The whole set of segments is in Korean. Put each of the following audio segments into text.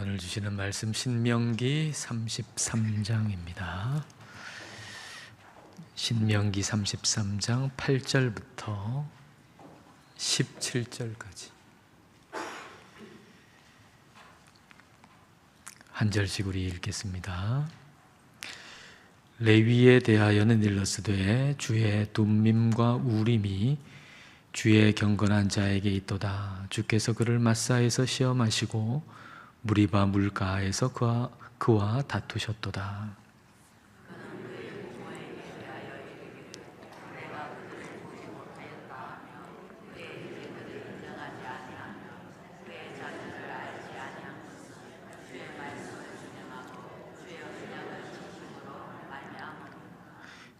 오늘 주시는 말씀 신명기 33장입니다. 신명기 33장 8절부터 17절까지 한 절씩 우리 읽겠습니다. 레위에 대하여는 일러스되 주의 둠밈과 우림이 주의 경건한 자에게 있도다. 주께서 그를 마사에서 시험하시고 무리바 물가에서 그와 다투셨도다.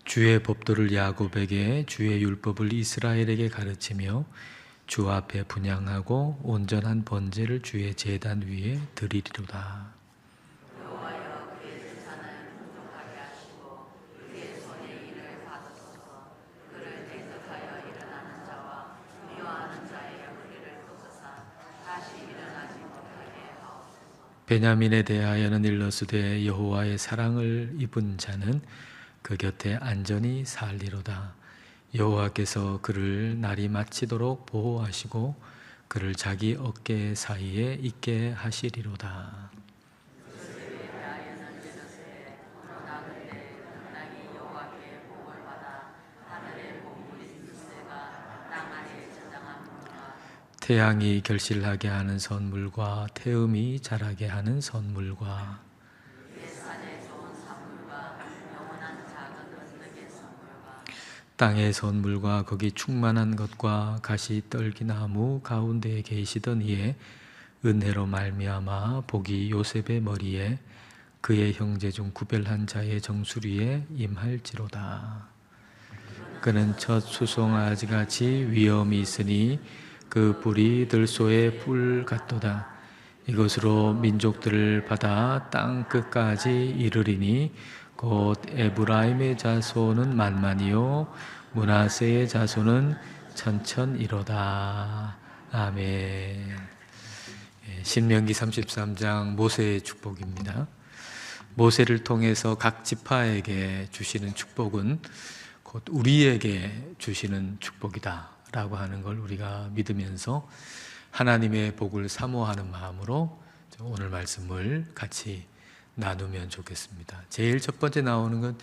주의 법도를 야곱에게 주의 율법을 이스라엘에게 가르치며 주 앞에 분향하고 온전한 번제를 주의 제단 위에 드리리로다. 여호와여 그의 제사는 풍족하게 하시고 그의 손의 일을 받으소서. 그를 대적하여 일어나는 자와 미워하는 자의 영리를 꺾으사 다시 일어나지 못하게 하옵소서. 베냐민에 대하여는 일러스되 여호와의 사랑을 입은 자는 그 곁에 안전히 살리로다. 여호와께서 그를 날이 마치도록 보호하시고 그를 자기 어깨 사이에 있게 하시리로다. 요셉에 대하여는 이르되 나그네 땅이 여호와께 복을 받아 하늘의 복물인 유세가 땅 아래에 저장함이로다. 태양이 결실하게 하는 선물과 태음이 자라게 하는 선물과 땅의 선물과 거기 충만한 것과 가시 떨기나무 가운데에 계시던 이에 은혜로 말미암아 복이 요셉의 머리에 그의 형제 중 구별한 자의 정수리에 임할지로다. 그는 첫 수송아지같이 위엄이 있으니 그 뿔이 들소의 뿔 같도다. 이것으로 민족들을 받아 땅 끝까지 이르리니 곧 에브라임의 자손은 만만이요 므낫세의 자손은 천천이로다. 아멘. 신명기 33장 모세의 축복입니다. 모세를 통해서 각 지파에게 주시는 축복은 곧 우리에게 주시는 축복이다 라고 하는 걸 우리가 믿으면서 하나님의 복을 사모하는 마음으로 오늘 말씀을 같이 나누면 좋겠습니다. 제일 첫 번째 나오는 건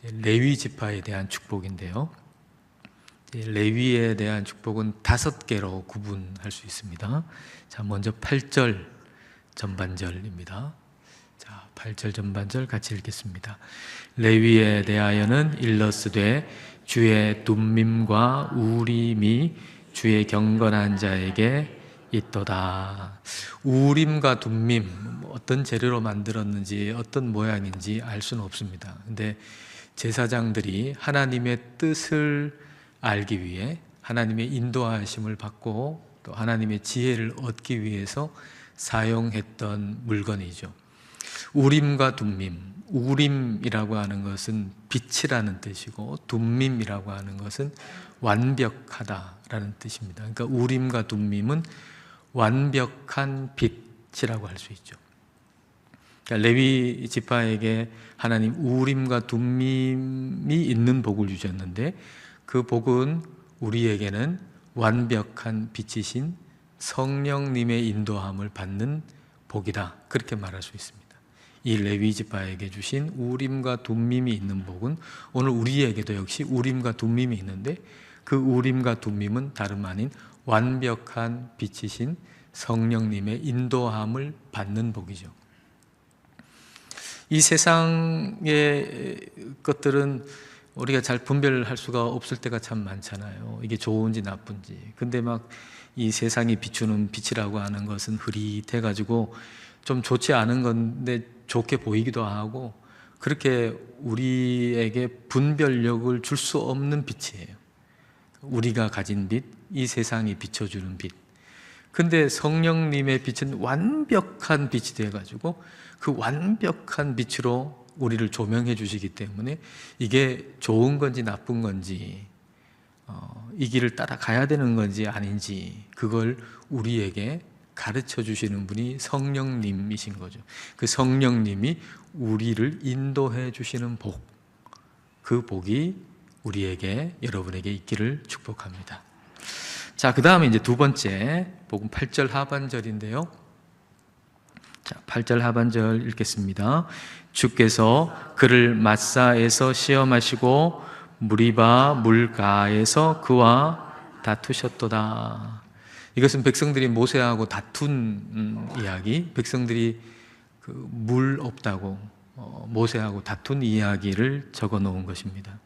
레위 지파에 대한 축복인데요. 레위에 대한 축복은 5개로 구분할 수 있습니다. 자, 먼저 8절 전반절입니다. 자, 8절 전반절 같이 읽겠습니다. 레위에 대하여는 일러스되 주의 둠밈과 우림이 주의 경건한 자에게 있도다. 우림과 둠밈 어떤 재료로 만들었는지 어떤 모양인지 알 수는 없습니다. 근데 제사장들이 하나님의 뜻을 알기 위해 하나님의 인도하심을 받고 또 하나님의 지혜를 얻기 위해서 사용했던 물건이죠. 우림과 둠밈, 우림이라고 하는 것은 빛이라는 뜻이고 둠밈이라고 하는 것은 완벽하다라는 뜻입니다. 그러니까 우림과 둠밈은 완벽한 빛이라고 할 수 있죠. 그러니까 레위 지파에게 하나님 우림과 둠밈이 있는 복을 주셨는데 그 복은 우리에게는 완벽한 빛이신 성령님의 인도함을 받는 복이다. 그렇게 말할 수 있습니다. 이 레위 지파에게 주신 우림과 둠밈이 있는 복은 오늘 우리에게도 역시 우림과 둠밈이 있는데 그 우림과 둠밈은 다름 아닌 완벽한 빛이신 성령님의 인도함을 받는 복이죠. 이 세상의 것들은 우리가 잘 분별할 수가 없을 때가 참 많잖아요. 이게 좋은지 나쁜지. 근데 막 이 세상이 비추는 빛이라고 하는 것은 흐릿해가지고 좀 좋지 않은 건데 좋게 보이기도 하고 그렇게 우리에게 분별력을 줄 수 없는 빛이에요. 우리가 가진 빛, 이 세상이 비춰주는 빛. 근데 성령님의 빛은 완벽한 빛이 돼가지고 그 완벽한 빛으로 우리를 조명해 주시기 때문에 이게 좋은 건지 나쁜 건지 이 길을 따라가야 되는 건지 아닌지 그걸 우리에게 가르쳐 주시는 분이 성령님이신 거죠. 그 성령님이 우리를 인도해 주시는 복, 그 복이 우리에게, 여러분에게 있기를 축복합니다. 자, 그 다음에 이제 두 번째 복음 8절 하반절인데요. 자, 8절 하반절 읽겠습니다. 주께서 그를 마사에서 시험하시고 무리바 물가에서 그와 다투셨도다. 이것은 백성들이 모세하고 다툰 이야기, 백성들이 그 물 없다고 모세하고 다툰 이야기를 적어 놓은 것입니다.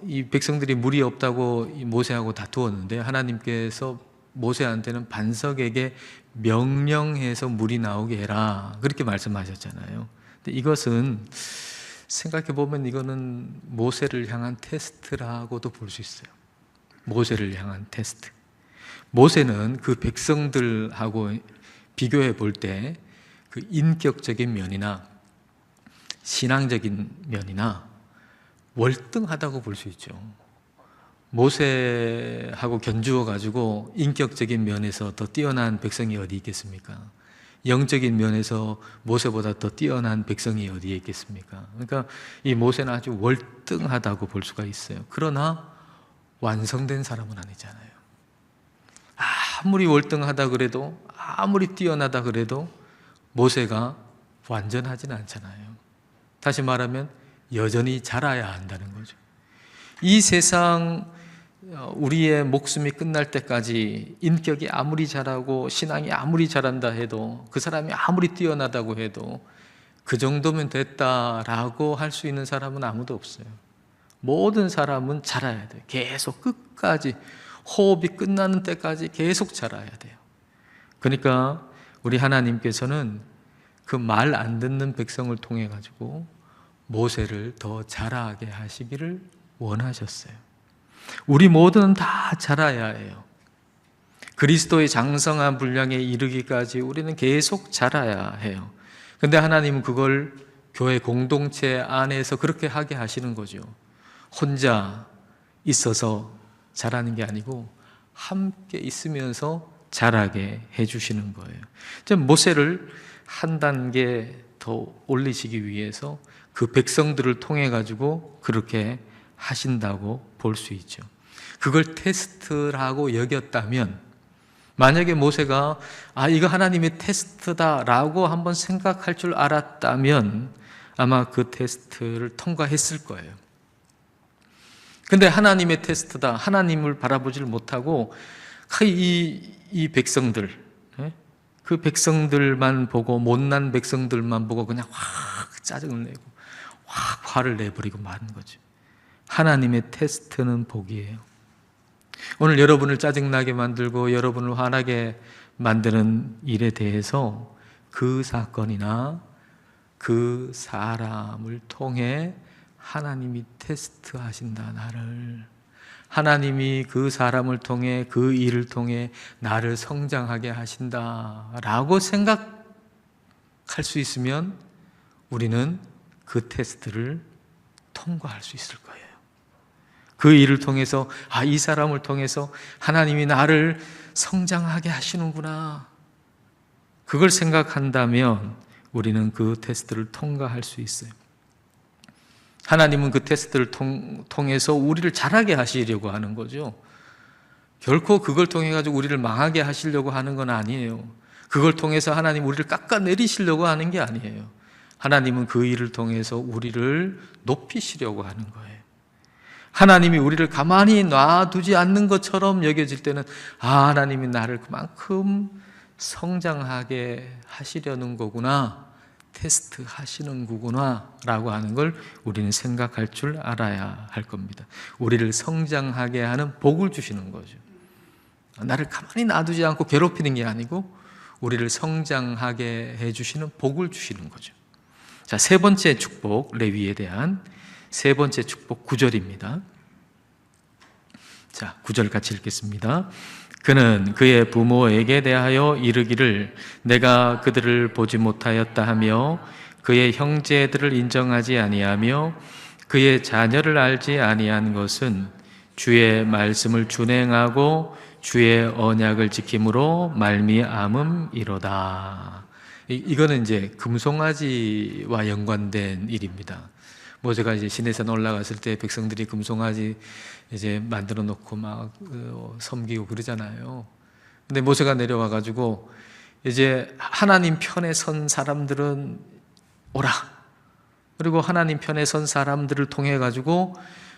이 백성들이 물이 없다고 이 모세하고 다투었는데 하나님께서 모세한테는 반석에게 명령해서 물이 나오게 해라, 그렇게 말씀하셨잖아요. 근데 이것은 생각해 보면 이거는 모세를 향한 테스트라고도 볼 수 있어요. 모세를 향한 테스트. 모세는 그 백성들하고 비교해 볼 때 그 인격적인 면이나 신앙적인 면이나 월등하다고 볼 수 있죠. 모세하고 견주어 가지고 인격적인 면에서 더 뛰어난 백성이 어디 있겠습니까? 영적인 면에서 모세보다 더 뛰어난 백성이 어디에 있겠습니까? 그러니까 이 모세는 아주 월등하다고 볼 수가 있어요. 그러나 완성된 사람은 아니잖아요. 아무리 월등하다 그래도, 아무리 뛰어나다 그래도 모세가 완전하진 않잖아요. 다시 말하면 여전히 자라야 한다는 거죠. 이 세상 우리의 목숨이 끝날 때까지 인격이 아무리 자라고 신앙이 아무리 자란다 해도, 그 사람이 아무리 뛰어나다고 해도 그 정도면 됐다라고 할 수 있는 사람은 아무도 없어요. 모든 사람은 자라야 돼요. 계속 끝까지, 호흡이 끝나는 때까지 계속 자라야 돼요. 그러니까 우리 하나님께서는 그 말 안 듣는 백성을 통해 가지고 모세를 더 자라게 하시기를 원하셨어요. 우리 모두는 다 자라야 해요. 그리스도의 장성한 분량에 이르기까지 우리는 계속 자라야 해요. 그런데 하나님은 그걸 교회 공동체 안에서 그렇게 하게 하시는 거죠. 혼자 있어서 자라는 게 아니고 함께 있으면서 자라게 해주시는 거예요. 모세를 한 단계 더 올리시기 위해서 그 백성들을 통해 가지고 그렇게 하신다고 볼 수 있죠. 그걸 테스트라고 여겼다면, 만약에 모세가 이거 하나님의 테스트다라고 한번 생각할 줄 알았다면 아마 그 테스트를 통과했을 거예요. 근데 하나님의 테스트다, 하나님을 바라보질 못하고 이 백성들, 그 백성들만 보고, 못난 백성들만 보고 그냥 확 짜증을 내고 확 화를 내버리고 마는 거죠. 하나님의 테스트는 복이에요. 오늘 여러분을 짜증나게 만들고 여러분을 화나게 만드는 일에 대해서 그 사건이나 그 사람을 통해 하나님이 테스트하신다, 나를. 하나님이 그 사람을 통해, 그 일을 통해 나를 성장하게 하신다라고 생각할 수 있으면 우리는 그 테스트를 통과할 수 있을 거예요. 그 일을 통해서, 이 사람을 통해서 하나님이 나를 성장하게 하시는구나, 그걸 생각한다면 우리는 그 테스트를 통과할 수 있어요. 하나님은 그 테스트를 통해서 우리를 자라게 하시려고 하는 거죠. 결코 그걸 통해 가지고 우리를 망하게 하시려고 하는 건 아니에요. 그걸 통해서 하나님 우리를 깎아내리시려고 하는 게 아니에요. 하나님은 그 일을 통해서 우리를 높이시려고 하는 거예요. 하나님이 우리를 가만히 놔두지 않는 것처럼 여겨질 때는 하나님이 나를 그만큼 성장하게 하시려는 거구나, 테스트 하시는 거구나 라고 하는 걸 우리는 생각할 줄 알아야 할 겁니다. 우리를 성장하게 하는 복을 주시는 거죠. 나를 가만히 놔두지 않고 괴롭히는 게 아니고 우리를 성장하게 해주시는 복을 주시는 거죠. 자, 세 번째 축복, 레위에 대한 세 번째 축복 9절입니다. 자, 9절 같이 읽겠습니다. 그는 그의 부모에게 대하여 이르기를 내가 그들을 보지 못하였다 하며 그의 형제들을 인정하지 아니하며 그의 자녀를 알지 아니한 것은 주의 말씀을 준행하고 주의 언약을 지킴으로 말미암음이로다. 이거는 이제 금송아지와 연관된 일입니다. 모세가 이제 시내산 올라갔을 때 백성들이 금송아지 이제 만들어 놓고 막 섬기고 그러잖아요. 근데 모세가 내려와 가지고 이제 하나님 편에 선 사람들은 오라. 그리고 하나님 편에 선 사람들을 통해 가지고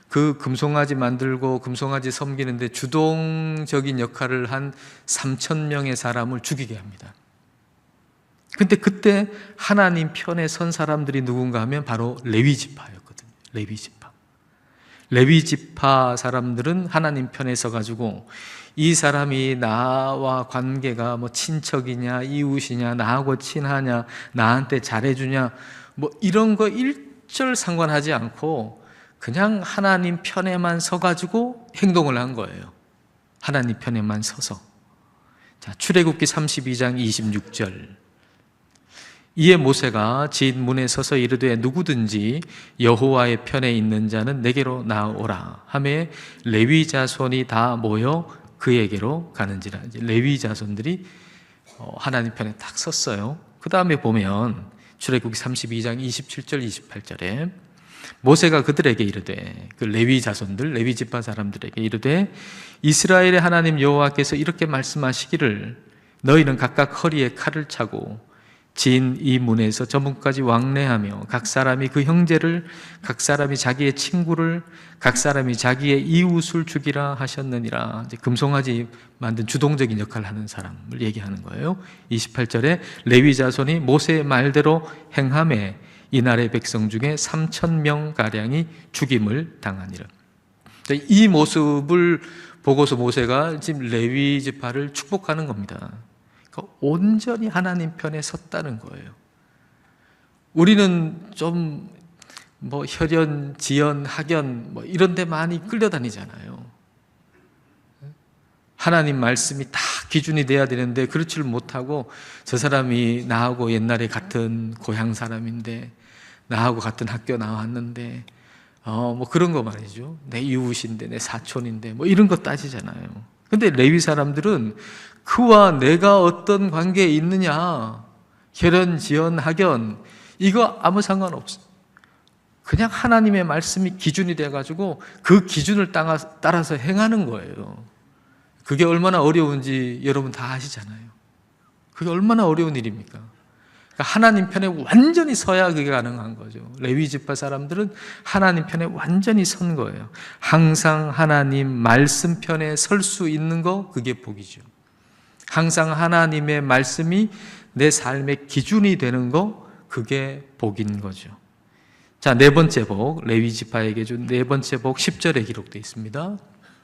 그 금송아지 만들고 금송아지 섬기는데 주동적인 역할을 한 3,000명의 사람을 죽이게 합니다. 근데 그때 하나님 편에 선 사람들이 누군가 하면 바로 레위 지파였거든요. 레위 지파. 레위 지파 사람들은 하나님 편에 서 가지고 이 사람이 나와 관계가 뭐 친척이냐 이웃이냐 나하고 친하냐 나한테 잘해주냐 뭐 이런 거 일절 상관하지 않고 그냥 하나님 편에만 서 가지고 행동을 한 거예요. 하나님 편에만 서서. 자, 출애굽기 32장 26절. 이에 모세가 지인 문에 서서 이르되 누구든지 여호와의 편에 있는 자는 내게로 나오라 하매 레위 자손이 다 모여 그에게로 가는지라. 레위 자손들이 하나님 편에 딱 섰어요. 그 다음에 보면 출애굽기 32장 27절 28절에 모세가 그들에게 이르되 그 레위 자손들 레위 지파 사람들에게 이르되 이스라엘의 하나님 여호와께서 이렇게 말씀하시기를 너희는 각각 허리에 칼을 차고 진 이 문에서 저 문까지 왕래하며 각 사람이 그 형제를 각 사람이 자기의 친구를 각 사람이 자기의 이웃을 죽이라 하셨느니라. 이제 금송아지 만든 주동적인 역할을 하는 사람을 얘기하는 거예요. 28절에 레위 자손이 모세의 말대로 행함에 이날의 백성 중에 3,000명 가량이 죽임을 당하니라. 이 모습을 보고서 모세가 지금 레위 지파를 축복하는 겁니다. 그러니까 온전히 하나님 편에 섰다는 거예요. 우리는 좀 뭐 혈연, 지연, 학연 뭐 이런 데 많이 끌려다니잖아요. 하나님 말씀이 다 기준이 돼야 되는데 그렇지를 못하고 저 사람이 나하고 옛날에 같은 고향 사람인데 나하고 같은 학교 나왔는데 뭐 그런 거 말이죠. 내 이웃인데 내 사촌인데 뭐 이런 거 따지잖아요. 근데 레위 사람들은 그와 내가 어떤 관계에 있느냐 혈연, 지연, 학연 이거 아무 상관없어요. 그냥 하나님의 말씀이 기준이 돼가지고 그 기준을 따라서 행하는 거예요. 그게 얼마나 어려운지 여러분 다 아시잖아요. 그게 얼마나 어려운 일입니까? 그러니까 하나님 편에 완전히 서야 그게 가능한 거죠. 레위 지파 사람들은 하나님 편에 완전히 선 거예요. 항상 하나님 말씀 편에 설 수 있는 거 그게 복이죠. 항상 하나님의 말씀이 내 삶의 기준이 되는 거 그게 복인 거죠. 자, 네 번째 복, 레위 지파에게 준 네 번째 복 10절에 기록되어 있습니다.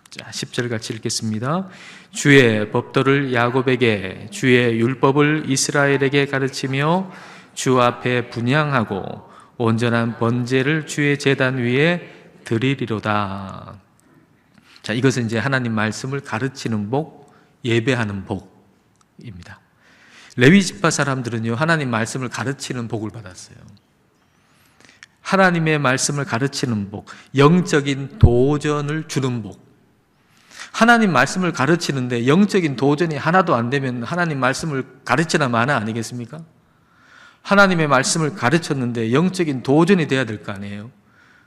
자, 10절 같이 읽겠습니다. 주의 법도를 야곱에게 주의 율법을 이스라엘에게 가르치며 주 앞에 분향하고 온전한 번제를 주의 제단 위에 드리리로다. 자, 이것은 이제 하나님 말씀을 가르치는 복, 예배하는 복입니다. 레위 지파 사람들은요, 하나님 말씀을 가르치는 복을 받았어요. 하나님의 말씀을 가르치는 복, 영적인 도전을 주는 복. 하나님 말씀을 가르치는데 영적인 도전이 하나도 안 되면 하나님 말씀을 가르치나 마나 아니겠습니까? 하나님의 말씀을 가르쳤는데 영적인 도전이 돼야 될 거 아니에요.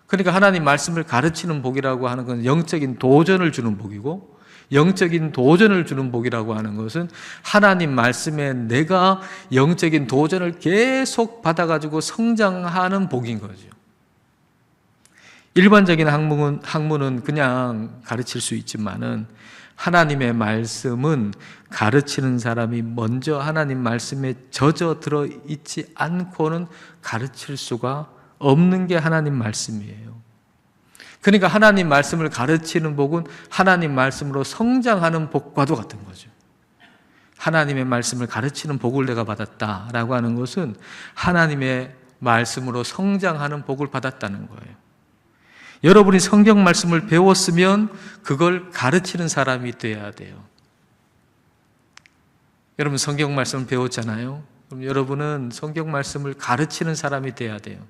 그러니까 하나님 말씀을 가르치는 복이라고 하는 건 영적인 도전을 주는 복이고, 영적인 도전을 주는 복이라고 하는 것은 하나님 말씀에 내가 영적인 도전을 계속 받아가지고 성장하는 복인 거죠. 일반적인 학문은 그냥 가르칠 수 있지만은 하나님의 말씀은 가르치는 사람이 먼저 하나님 말씀에 젖어 들어 있지 않고는 가르칠 수가 없는 게 하나님 말씀이에요. 그러니까 하나님 말씀을 가르치는 복은 하나님 말씀으로 성장하는 복과도 같은 거죠. 하나님의 말씀을 가르치는 복을 내가 받았다라고 하는 것은 하나님의 말씀으로 성장하는 복을 받았다는 거예요. 여러분이 성경 말씀을 배웠으면 그걸 가르치는 사람이 돼야 돼요. 여러분 성경 말씀을 배웠잖아요. 그럼 여러분은 성경 말씀을 가르치는 사람이 돼야 돼요.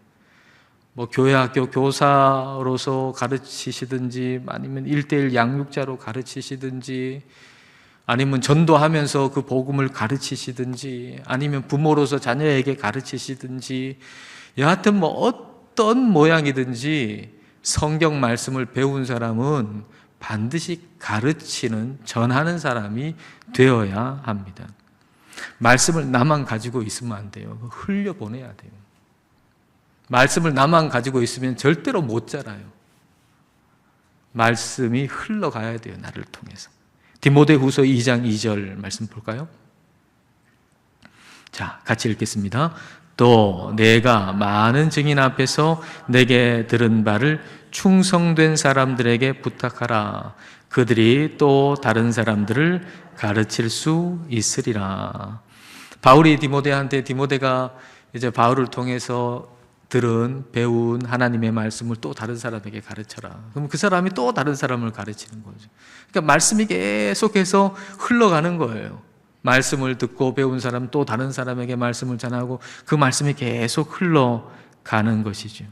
뭐 교회 학교 교사로서 가르치시든지 아니면 1:1 양육자로 가르치시든지 아니면 전도하면서 그 복음을 가르치시든지, 아니면 부모로서 자녀에게 가르치시든지, 여하튼 뭐 어떤 모양이든지 성경 말씀을 배운 사람은 반드시 가르치는, 전하는 사람이 되어야 합니다. 말씀을 나만 가지고 있으면 안 돼요. 흘려보내야 돼요. 말씀을 나만 가지고 있으면 절대로 못 자라요. 말씀이 흘러가야 돼요. 나를 통해서. 디모데후서 2장 2절 말씀 볼까요? 자, 같이 읽겠습니다. 또 내가 많은 증인 앞에서 내게 들은 바를 충성된 사람들에게 부탁하라. 그들이 또 다른 사람들을 가르칠 수 있으리라. 바울이 디모데한테, 디모데가 이제 바울을 통해서 배운 하나님의 말씀을 또 다른 사람에게 가르쳐라. 그럼 그 사람이 또 다른 사람을 가르치는 거죠. 그러니까 말씀이 계속해서 흘러가는 거예요. 말씀을 듣고 배운 사람 또 다른 사람에게 말씀을 전하고, 그 말씀이 계속 흘러가는 것이죠.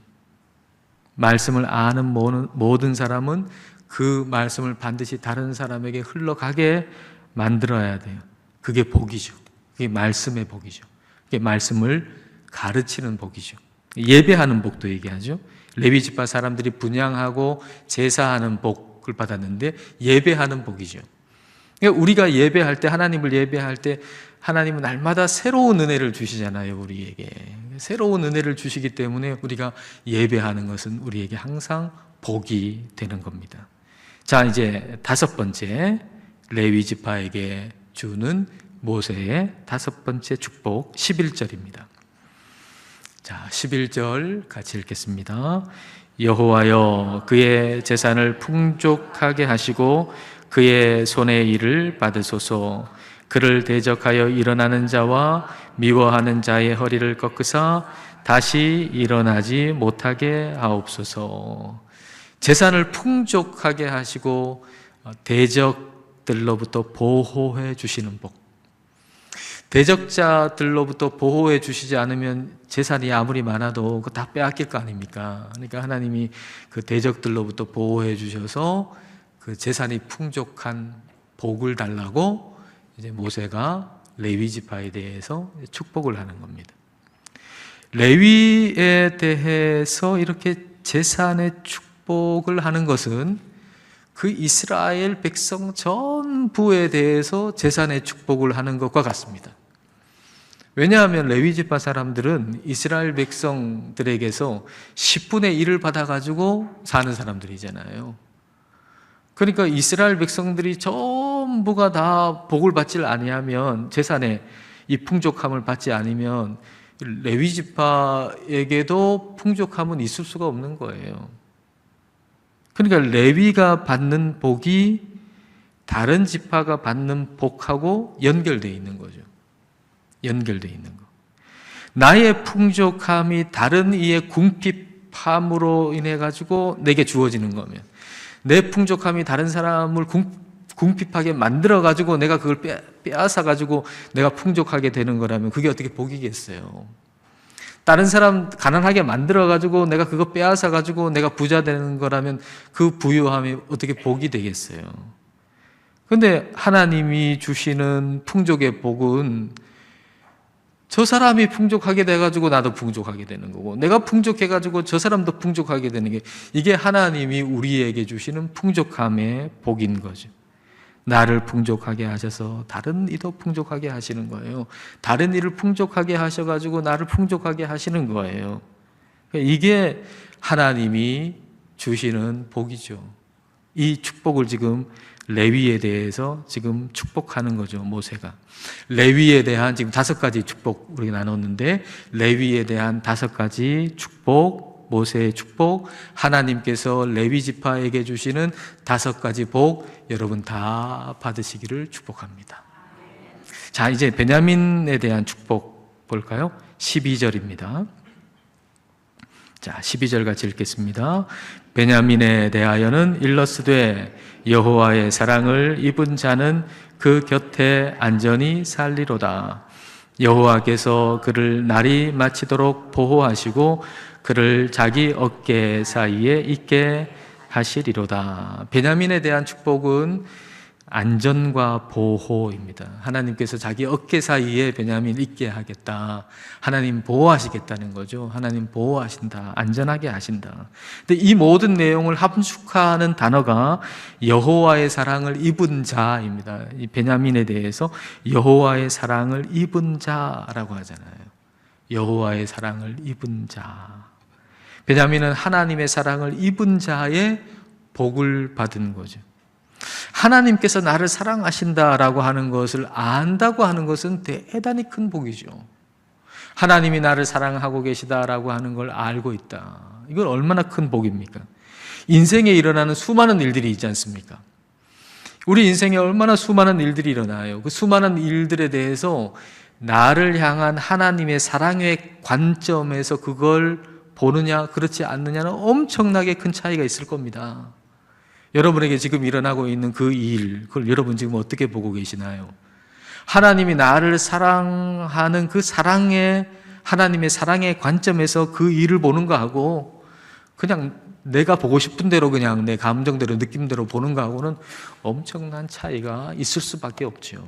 말씀을 아는 모든 사람은 그 말씀을 반드시 다른 사람에게 흘러가게 만들어야 돼요. 그게 복이죠. 그게 말씀의 복이죠. 그게 말씀을 가르치는 복이죠. 예배하는 복도 얘기하죠. 레위 지파 사람들이 분향하고 제사하는 복을 받았는데 예배하는 복이죠. 그러니까 우리가 예배할 때, 하나님을 예배할 때 하나님은 날마다 새로운 은혜를 주시잖아요. 우리에게 새로운 은혜를 주시기 때문에 우리가 예배하는 것은 우리에게 항상 복이 되는 겁니다. 자, 이제 다섯 번째, 레위 지파에게 주는 모세의 다섯 번째 축복 11절입니다. 자, 11절 같이 읽겠습니다. 여호와여, 그의 재산을 풍족하게 하시고 그의 손의 일을 받으소서. 그를 대적하여 일어나는 자와 미워하는 자의 허리를 꺾으사 다시 일어나지 못하게 하옵소서. 재산을 풍족하게 하시고 대적들로부터 보호해 주시는 복. 대적자들로부터 보호해 주시지 않으면 재산이 아무리 많아도 그거 다 빼앗길 거 아닙니까? 그러니까 하나님이 그 대적들로부터 보호해 주셔서 그 재산이 풍족한 복을 달라고 이제 모세가 레위 지파에 대해서 축복을 하는 겁니다. 레위에 대해서 이렇게 재산의 축복을 하는 것은 그 이스라엘 백성 전부에 대해서 재산의 축복을 하는 것과 같습니다. 왜냐하면 레위 지파 사람들은 이스라엘 백성들에게서 10분의 1을 받아가지고 사는 사람들이잖아요. 그러니까 이스라엘 백성들이 전부가 다 복을 받지 아니하면, 재산의 이 풍족함을 받지 않으면 레위 지파에게도 풍족함은 있을 수가 없는 거예요. 그러니까 레위가 받는 복이 다른 지파가 받는 복하고 연결되어 있는 거죠. 연결되어 있는 거. 나의 풍족함이 다른 이의 궁핍함으로 인해 가지고 내게 주어지는 거면, 내 풍족함이 다른 사람을 궁핍하게 만들어 가지고 내가 그걸 빼앗아 가지고 내가 풍족하게 되는 거라면 그게 어떻게 복이겠어요? 다른 사람 가난하게 만들어 가지고 내가 그거 빼앗아 가지고 내가 부자 되는 거라면 그 부유함이 어떻게 복이 되겠어요? 그런데 하나님이 주시는 풍족의 복은 저 사람이 풍족하게 돼가지고 나도 풍족하게 되는 거고, 내가 풍족해가지고 저 사람도 풍족하게 되는 게, 이게 하나님이 우리에게 주시는 풍족함의 복인 거죠. 나를 풍족하게 하셔서 다른 이도 풍족하게 하시는 거예요. 다른 이를 풍족하게 하셔가지고 나를 풍족하게 하시는 거예요. 이게 하나님이 주시는 복이죠. 이 축복을 지금 레위에 대해서 지금 축복하는 거죠, 모세가. 레위에 대한 지금 5가지 축복 우리가 나눴는데, 레위에 대한 5가지 축복, 모세의 축복, 하나님께서 레위 지파에게 주시는 5가지 복, 여러분 다 받으시기를 축복합니다. 자, 이제 베냐민에 대한 축복 볼까요? 12절입니다. 자, 12절 같이 읽겠습니다. 베냐민에 대하여는 일러스되 여호와의 사랑을 입은 자는 그 곁에 안전히 살리로다. 여호와께서 그를 날이 마치도록 보호하시고 그를 자기 어깨 사이에 있게 하시리로다. 베냐민에 대한 축복은 안전과 보호입니다. 하나님께서 자기 어깨 사이에 베냐민을 있게 하겠다. 하나님 보호하시겠다는 거죠. 하나님 보호하신다. 안전하게 하신다. 근데 이 모든 내용을 함축하는 단어가 여호와의 사랑을 입은 자입니다. 이 베냐민에 대해서 여호와의 사랑을 입은 자라고 하잖아요. 여호와의 사랑을 입은 자. 베냐민은 하나님의 사랑을 입은 자의 복을 받은 거죠. 하나님께서 나를 사랑하신다라고 하는 것을 안다고 하는 것은 대단히 큰 복이죠. 하나님이 나를 사랑하고 계시다라고 하는 걸 알고 있다. 이건 얼마나 큰 복입니까? 인생에 일어나는 수많은 일들이 있지 않습니까? 우리 인생에 얼마나 수많은 일들이 일어나요. 그 수많은 일들에 대해서 나를 향한 하나님의 사랑의 관점에서 그걸 보느냐 그렇지 않느냐는 엄청나게 큰 차이가 있을 겁니다. 여러분에게 지금 일어나고 있는 그 일, 그걸 여러분 지금 어떻게 보고 계시나요? 하나님이 나를 사랑하는 그 사랑의, 하나님의 사랑의 관점에서 그 일을 보는 거하고 그냥 내가 보고 싶은 대로 그냥 내 감정대로 느낌대로 보는 거하고는 엄청난 차이가 있을 수밖에 없죠.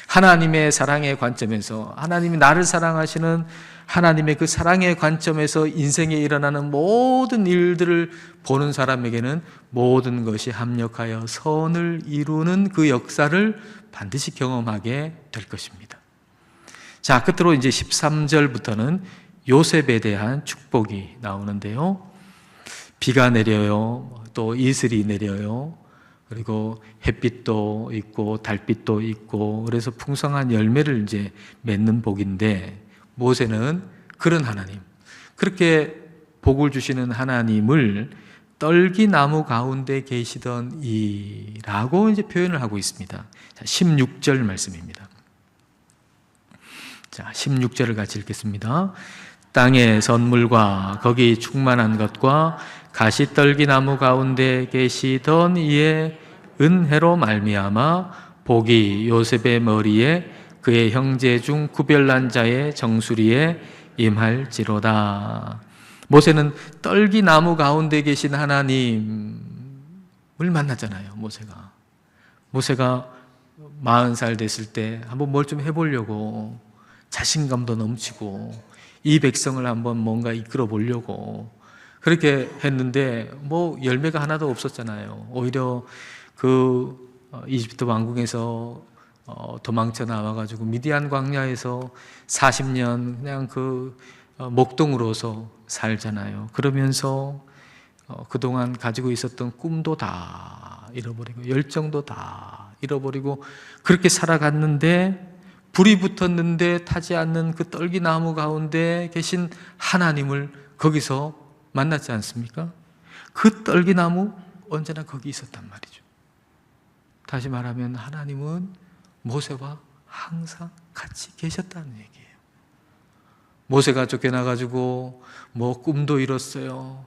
하나님의 사랑의 관점에서, 하나님이 나를 사랑하시는 하나님의 그 사랑의 관점에서 인생에 일어나는 모든 일들을 보는 사람에게는 모든 것이 합력하여 선을 이루는 그 역사를 반드시 경험하게 될 것입니다. 자, 끝으로 이제 13절부터는 요셉에 대한 축복이 나오는데요. 비가 내려요. 또 이슬이 내려요. 그리고 햇빛도 있고 달빛도 있고 그래서 풍성한 열매를 이제 맺는 복인데, 모세는 그런 하나님, 그렇게 복을 주시는 하나님을 떨기나무 가운데 계시던 이라고 이제 표현을 하고 있습니다. 자, 16절 말씀입니다. 자, 16절을 같이 읽겠습니다. 땅의 선물과 거기 충만한 것과 가시떨기나무 가운데 계시던 이의 은혜로 말미암아 복이 요셉의 머리에 그의 형제 중 구별난 자의 정수리에 임할지로다. 모세는 떨기나무 가운데 계신 하나님을 만났잖아요. 모세가 40살 됐을 때 한번 뭘 좀 해보려고 자신감도 넘치고 이 백성을 한번 뭔가 이끌어 보려고 그렇게 했는데 뭐 열매가 하나도 없었잖아요. 오히려 그 이집트 왕궁에서 도망쳐 나와가지고 미디안 광야에서 40년 그냥 그 목동으로서 살잖아요. 그러면서 그동안 가지고 있었던 꿈도 다 잃어버리고 열정도 다 잃어버리고 그렇게 살아갔는데, 불이 붙었는데 타지 않는 그 떨기나무 가운데 계신 하나님을 거기서 만났지 않습니까? 그 떨기나무 언제나 거기 있었단 말이죠. 다시 말하면 하나님은 모세와 항상 같이 계셨다는 얘기예요. 모세가 쫓겨나가지고 뭐 꿈도 잃었어요.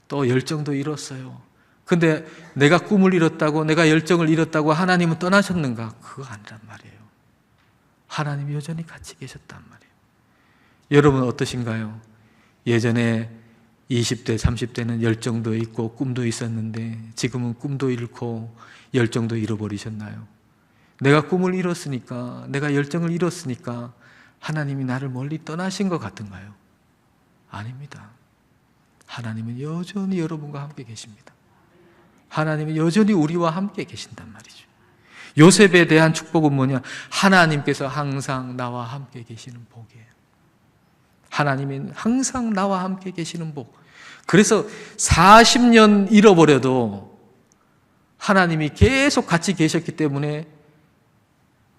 또 열정도 잃었어요. 근데 내가 꿈을 잃었다고, 내가 열정을 잃었다고 하나님은 떠나셨는가? 그거 아니란 말이에요. 하나님이 여전히 같이 계셨단 말이에요. 여러분 어떠신가요? 예전에 20대, 30대는 열정도 있고 꿈도 있었는데 지금은 꿈도 잃고 열정도 잃어버리셨나요? 내가 꿈을 잃었으니까, 내가 열정을 잃었으니까 하나님이 나를 멀리 떠나신 것 같은가요? 아닙니다. 하나님은 여전히 여러분과 함께 계십니다. 하나님은 여전히 우리와 함께 계신단 말이죠. 요셉에 대한 축복은 뭐냐? 하나님께서 항상 나와 함께 계시는 복이에요. 하나님은 항상 나와 함께 계시는 복. 그래서 40년 잃어버려도 하나님이 계속 같이 계셨기 때문에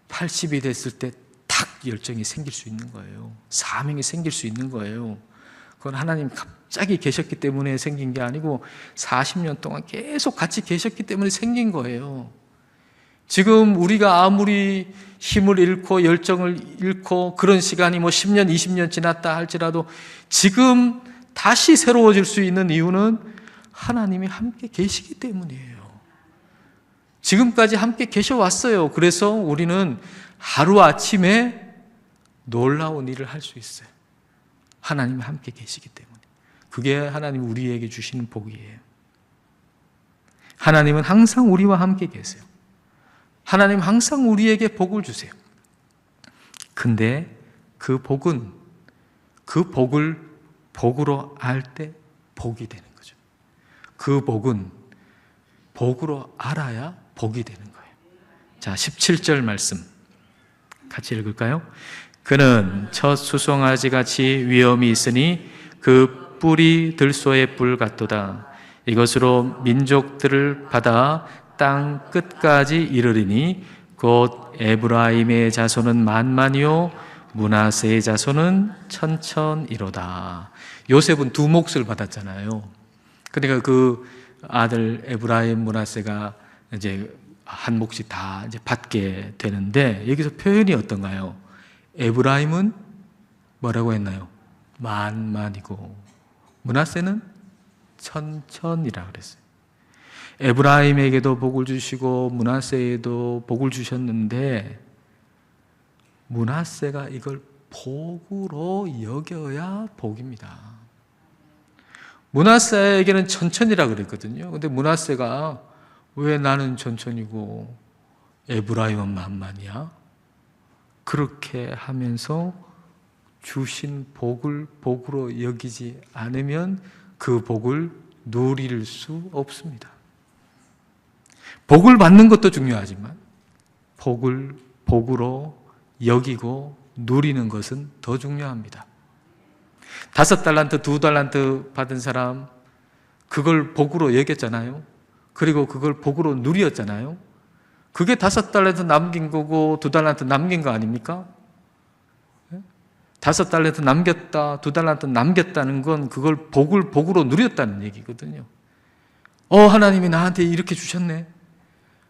80이 됐을 때 탁 열정이 생길 수 있는 거예요. 사명이 생길 수 있는 거예요. 그건 하나님 갑자기 계셨기 때문에 생긴 게 아니고 40년 동안 계속 같이 계셨기 때문에 생긴 거예요. 지금 우리가 아무리 힘을 잃고 열정을 잃고 그런 시간이 뭐 10년, 20년 지났다 할지라도 지금 다시 새로워질 수 있는 이유는 하나님이 함께 계시기 때문이에요. 지금까지 함께 계셔왔어요. 그래서 우리는 하루아침에 놀라운 일을 할 수 있어요. 하나님이 함께 계시기 때문에. 그게 하나님 우리에게 주시는 복이에요. 하나님은 항상 우리와 함께 계세요. 하나님 항상 우리에게 복을 주세요. 근데 그 복은 그 복을 복으로 알 때 복이 되는 거죠. 그 복은 복으로 알아야 복이 되는 거예요. 자, 17절 말씀 같이 읽을까요? 그는 첫 수송아지 같이 위엄이 있으니 그 뿔이 들소의 뿔 같도다. 이것으로 민족들을 받아 땅 끝까지 이르리니 곧 에브라임의 자손은 만만이요 므낫세의 자손은 천천이로다. 요셉은 두 몫을 받았잖아요. 그러니까 그 아들 에브라임 므낫세가 이제 한 몫이 다 이제 받게 되는데, 여기서 표현이 어떤가요? 에브라임은 뭐라고 했나요? 만만이고 므낫세는 천천이라 그랬어요. 에브라임에게도 복을 주시고 므낫세에도 복을 주셨는데, 므낫세가 이걸 복으로 여겨야 복입니다. 므낫세에게는 천천이라 그랬거든요. 근데 므낫세가 왜 나는 천천이고 에브라임은 만만이야? 그렇게 하면서 주신 복을 복으로 여기지 않으면 그 복을 누릴 수 없습니다. 복을 받는 것도 중요하지만 복을 복으로 여기고 누리는 것은 더 중요합니다. 5달란트, 2달란트 받은 사람, 그걸 복으로 여겼잖아요. 그리고 그걸 복으로 누렸잖아요. 그게 5달란트 남긴 거고 2달란트 남긴 거 아닙니까? 5달란트 남겼다, 2달란트 남겼다는 건 그걸 복을 복으로 누렸다는 얘기거든요. 하나님이 나한테 이렇게 주셨네.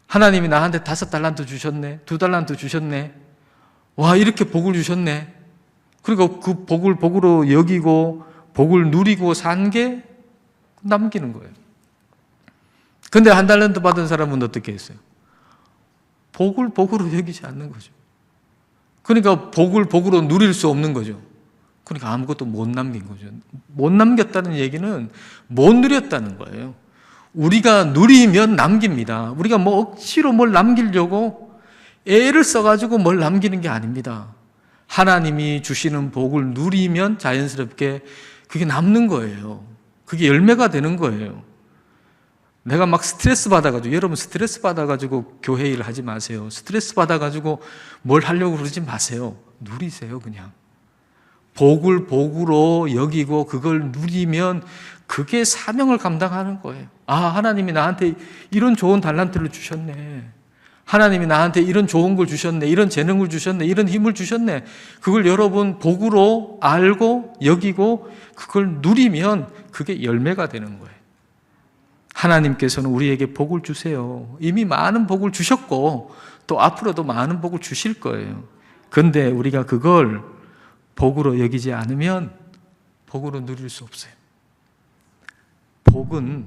하나님이 나한테 5달란트 주셨네. 2달란트 주셨네. 와, 이렇게 복을 주셨네. 그리고 그 복을 복으로 여기고 복을 누리고 산 게 남기는 거예요. 근데 1달란트 받은 사람은 어떻게 했어요? 복을 복으로 여기지 않는 거죠. 그러니까 복을 복으로 누릴 수 없는 거죠. 그러니까 아무것도 못 남긴 거죠. 못 남겼다는 얘기는 못 누렸다는 거예요. 우리가 누리면 남깁니다. 우리가 뭐 억지로 뭘 남기려고 애를 써가지고 뭘 남기는 게 아닙니다. 하나님이 주시는 복을 누리면 자연스럽게 그게 남는 거예요. 그게 열매가 되는 거예요. 내가 막 스트레스 받아가지고, 여러분 스트레스 받아가지고 교회 일 하지 마세요. 스트레스 받아가지고 뭘 하려고 그러지 마세요. 누리세요, 그냥. 복을 복으로 여기고 그걸 누리면 그게 사명을 감당하는 거예요. 하나님이 나한테 이런 좋은 달란트를 주셨네. 하나님이 나한테 이런 좋은 걸 주셨네. 이런 재능을 주셨네. 이런 힘을 주셨네. 그걸 여러분 복으로 알고 여기고 그걸 누리면 그게 열매가 되는 거예요. 하나님께서는 우리에게 복을 주세요. 이미 많은 복을 주셨고 또 앞으로도 많은 복을 주실 거예요. 그런데 우리가 그걸 복으로 여기지 않으면 복으로 누릴 수 없어요. 복은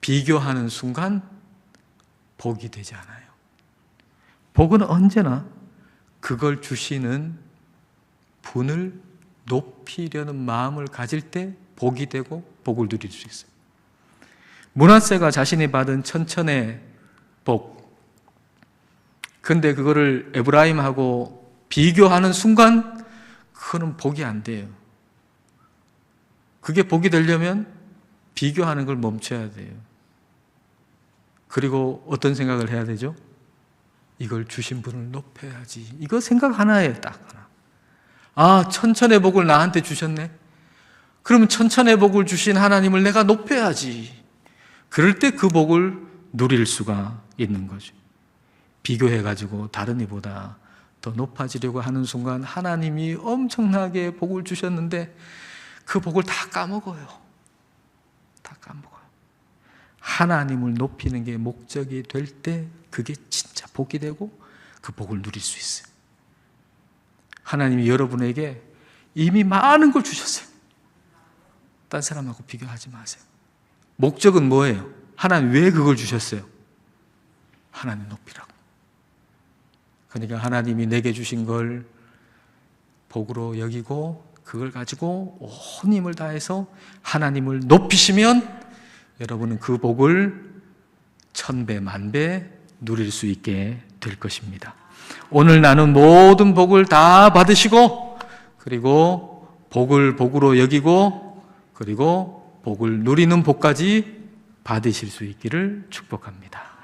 비교하는 순간 복이 되지 않아요. 복은 언제나 그걸 주시는 분을 높이려는 마음을 가질 때 복이 되고 복을 누릴 수 있어요. 므낫세가 자신이 받은 천천의 복, 근데 그거를 에브라임하고 비교하는 순간 그거는 복이 안 돼요. 그게 복이 되려면 비교하는 걸 멈춰야 돼요. 그리고 어떤 생각을 해야 되죠? 이걸 주신 분을 높여야지. 이거 생각 하나예요, 딱 하나. 천천의 복을 나한테 주셨네. 그러면 천천의 복을 주신 하나님을 내가 높여야지. 그럴 때 그 복을 누릴 수가 있는 거죠. 비교해가지고 다른 이보다 더 높아지려고 하는 순간 하나님이 엄청나게 복을 주셨는데 그 복을 다 까먹어요. 다 까먹어요. 하나님을 높이는 게 목적이 될 때 그게 진짜 복이 되고 그 복을 누릴 수 있어요. 하나님이 여러분에게 이미 많은 걸 주셨어요. 딴 사람하고 비교하지 마세요. 목적은 뭐예요? 하나님 왜 그걸 주셨어요? 하나님 높이라고. 그러니까 하나님이 내게 주신 걸 복으로 여기고 그걸 가지고 온 힘을 다해서 하나님을 높이시면 여러분은 그 복을 1000배, 10,000배 누릴 수 있게 될 것입니다. 오늘 나눈 모든 복을 다 받으시고, 그리고 복을 복으로 여기고, 그리고 복을 누리는 복까지 받으실 수 있기를 축복합니다.